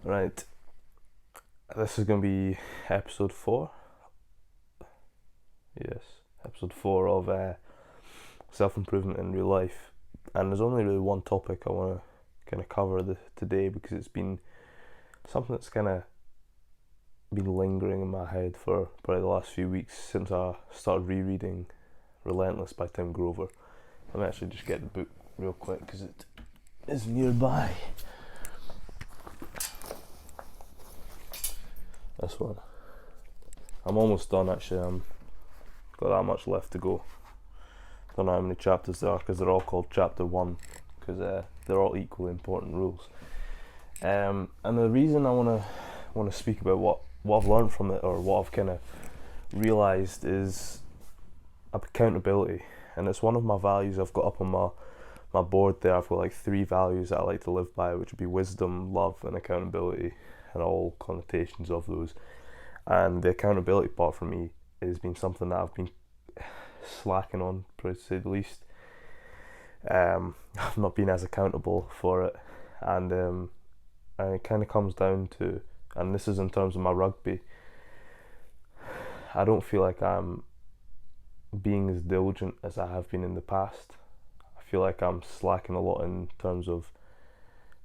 Right, this is going to be episode 4. Yes, episode 4 of self-improvement in real life. And there's only really one topic I want to kind of cover today, because it's been something that's kind of been lingering in my head for probably the last few weeks since I started rereading Relentless by Tim Grover. Let me actually just get the book real quick because it is nearby. This one. I'm almost done actually. Got that much left to go. Don't know how many chapters there are because they're all called chapter 1 because they're all equally important rules. And the reason I want to speak about what I've learned from it, or what I've kind of realised, is accountability. And it's one of my values I've got up on my board there. I've got like 3 values that I like to live by, which would be wisdom, love and accountability, and all connotations of those. And the accountability part for me has been something that I've been slacking on, to say the least. I've not been as accountable for it, and it kind of comes down to, and this is in terms of my rugby, I don't feel like I'm being as diligent as I have been in the past. I feel like I'm slacking a lot in terms of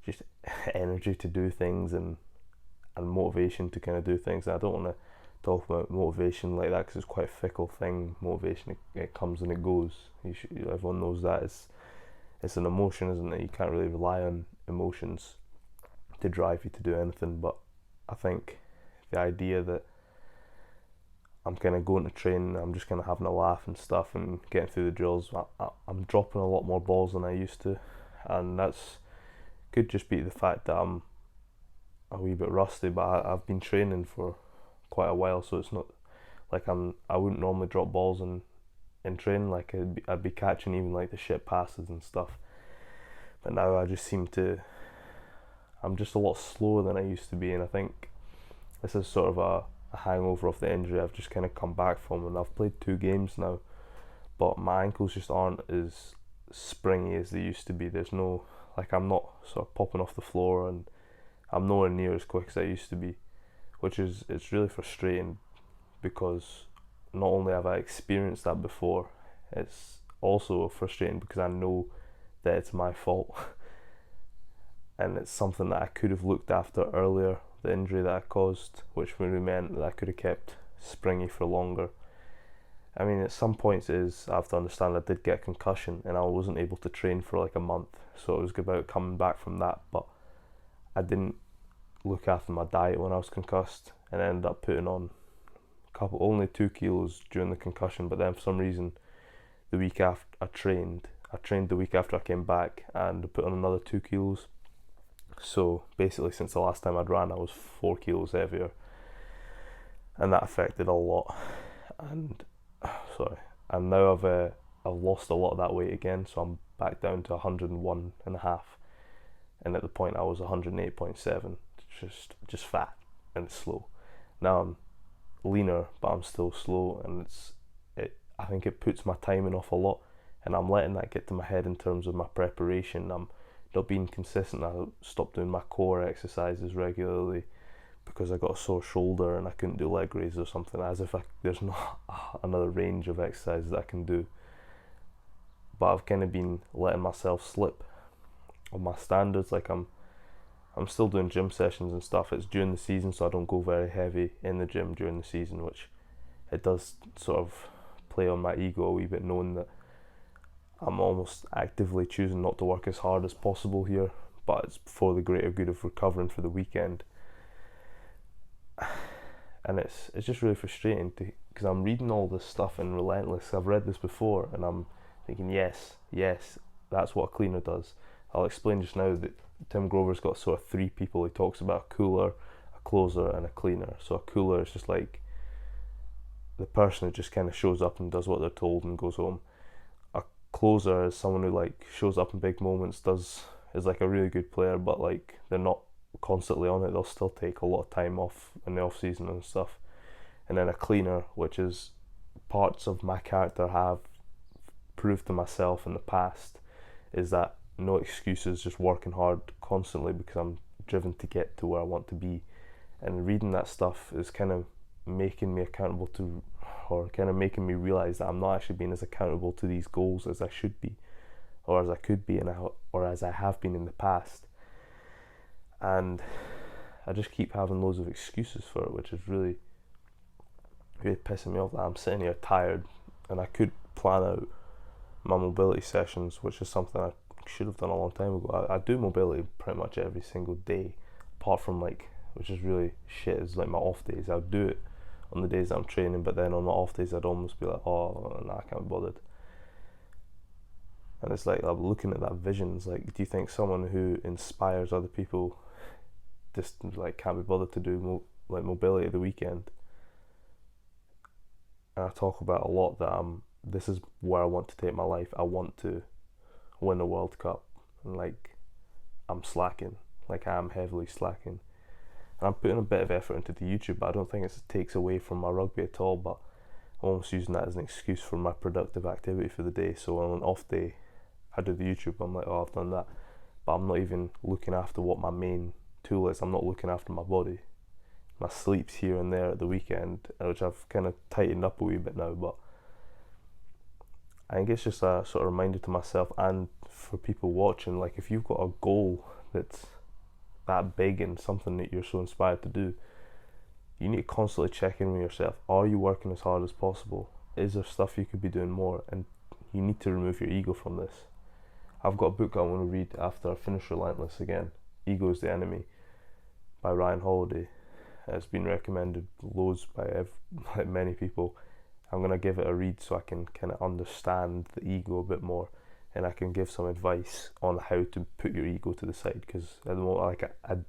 just energy to do things and motivation to kind of do things. And I don't want to talk about motivation like that because it's quite a fickle thing. Motivation, it comes and it goes. Everyone knows that it's an emotion, isn't it? You can't really rely on emotions to drive you to do anything. But I think the idea that I'm kind of going to train, I'm just kind of having a laugh and stuff and getting through the drills, I'm dropping a lot more balls than I used to, and that's could just be the fact that I'm a wee bit rusty, but I've been training for quite a while, so it's not like I wouldn't normally drop balls in training. Like I'd be catching even like the shit passes and stuff, but now I just I'm just a lot slower than I used to be, and I think this is sort of a hangover of the injury I've just kind of come back from, and I've played 2 games now, but my ankles just aren't as springy as they used to be. There's no, like, I'm not sort of popping off the floor, and I'm nowhere near as quick as I used to be, it's really frustrating, because not only have I experienced that before, it's also frustrating because I know that it's my fault and it's something that I could have looked after earlier, the injury that I caused, which really meant that I could have kept springy for longer. I mean, at some points I have to understand I did get a concussion and I wasn't able to train for like a month, so it was about coming back from that, but I didn't look after my diet when I was concussed, and I ended up putting on only 2 kilos during the concussion. But then for some reason, the week after I trained the week after I came back and put on another 2 kilos. So basically, since the last time I'd ran, I was 4 kilos heavier, and that affected a lot. And and now I've lost a lot of that weight again, so I'm back down to 101.5, and at the point I was 108.7, just fat and slow. Now I'm leaner, but I'm still slow, and I think it puts my timing off a lot, and I'm letting that get to my head in terms of my preparation. I'm not being consistent. I stopped doing my core exercises regularly because I got a sore shoulder and I couldn't do leg raises or something, as if there's not another range of exercises that I can do. But I've kind of been letting myself slip on my standards. Like I'm still doing gym sessions and stuff. It's during the season, so I don't go very heavy in the gym during the season, which it does sort of play on my ego a wee bit, knowing that I'm almost actively choosing not to work as hard as possible here, but it's for the greater good of recovering for the weekend. And it's just really frustrating because I'm reading all this stuff in Relentless. I've read this before and I'm thinking, yes, that's what a cleaner does. I'll explain just now that Tim Grover's got sort of 3 people he talks about: a cooler, a closer and a cleaner. So a cooler is just like the person who just kind of shows up and does what they're told and goes home. A closer is someone who like shows up in big moments, is like a really good player, but like they're not constantly on it. They'll still take a lot of time off in the off season and stuff. And then a cleaner, which is parts of my character have proved to myself in the past, is that no excuses, just working hard constantly because I'm driven to get to where I want to be. And reading that stuff is kind of making me accountable to, or kind of making me realize that I'm not actually being as accountable to these goals as I should be, or as I could be, or as I have been in the past. And I just keep having loads of excuses for it, which is really, really pissing me off. That I'm sitting here tired, and I could plan out my mobility sessions, which is something I should have done a long time ago. I do mobility pretty much every single day, apart from like, which is really shit, is like my off days. I'll do it on the days that I'm training, but then on my off days I'd almost be like, oh, nah, I can't be bothered. And it's like, I'm looking at that vision, it's like, do you think someone who inspires other people just like can't be bothered to do like mobility at the weekend? And I talk about a lot that this is where I want to take my life. I want to win a World Cup, and like I'm slacking, like I am heavily slacking. And I'm putting a bit of effort into the YouTube, but I don't think it takes away from my rugby at all, but I'm almost using that as an excuse for my productive activity for the day. So on an off day, I do the YouTube, I'm like, oh, I've done that, but I'm not even looking after what my main tool is. I'm not looking after my body. My sleep's here and there at the weekend, which I've kind of tightened up a wee bit now, but I think it's just a sort of reminder to myself and for people watching, like if you've got a goal that's that big and something that you're so inspired to do, you need to constantly check in with yourself. Are you working as hard as possible? Is there stuff you could be doing more? And you need to remove your ego from this. I've got a book I want to read after I finish Relentless again, Ego is the Enemy, by Ryan Holiday. It's been recommended loads by many people. I'm going to give it a read so I can kind of understand the ego a bit more, and I can give some advice on how to put your ego to the side, because at the moment, like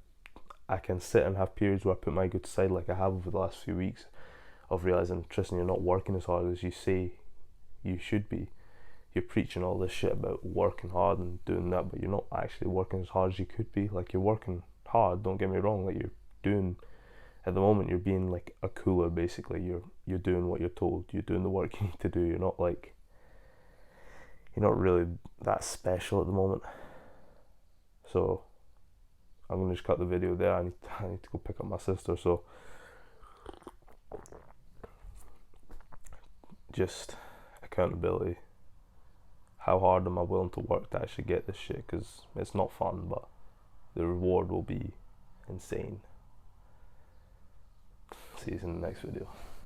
I can sit and have periods where I put my ego to the side, like I have over the last few weeks, of realising, Tristan, you're not working as hard as you say you should be. You're preaching all this shit about working hard and doing that, but you're not actually working as hard as you could be. Like, you're working hard, don't get me wrong, like you're doing, at the moment you're being like a cooler basically. You're doing what you're told, you're doing the work you need to do. You're not really that special at the moment. So I'm gonna just cut the video there. I need to go pick up my sister. So just accountability. How hard am I willing to work to actually get this shit? Because it's not fun, but the reward will be insane. See you in the next video.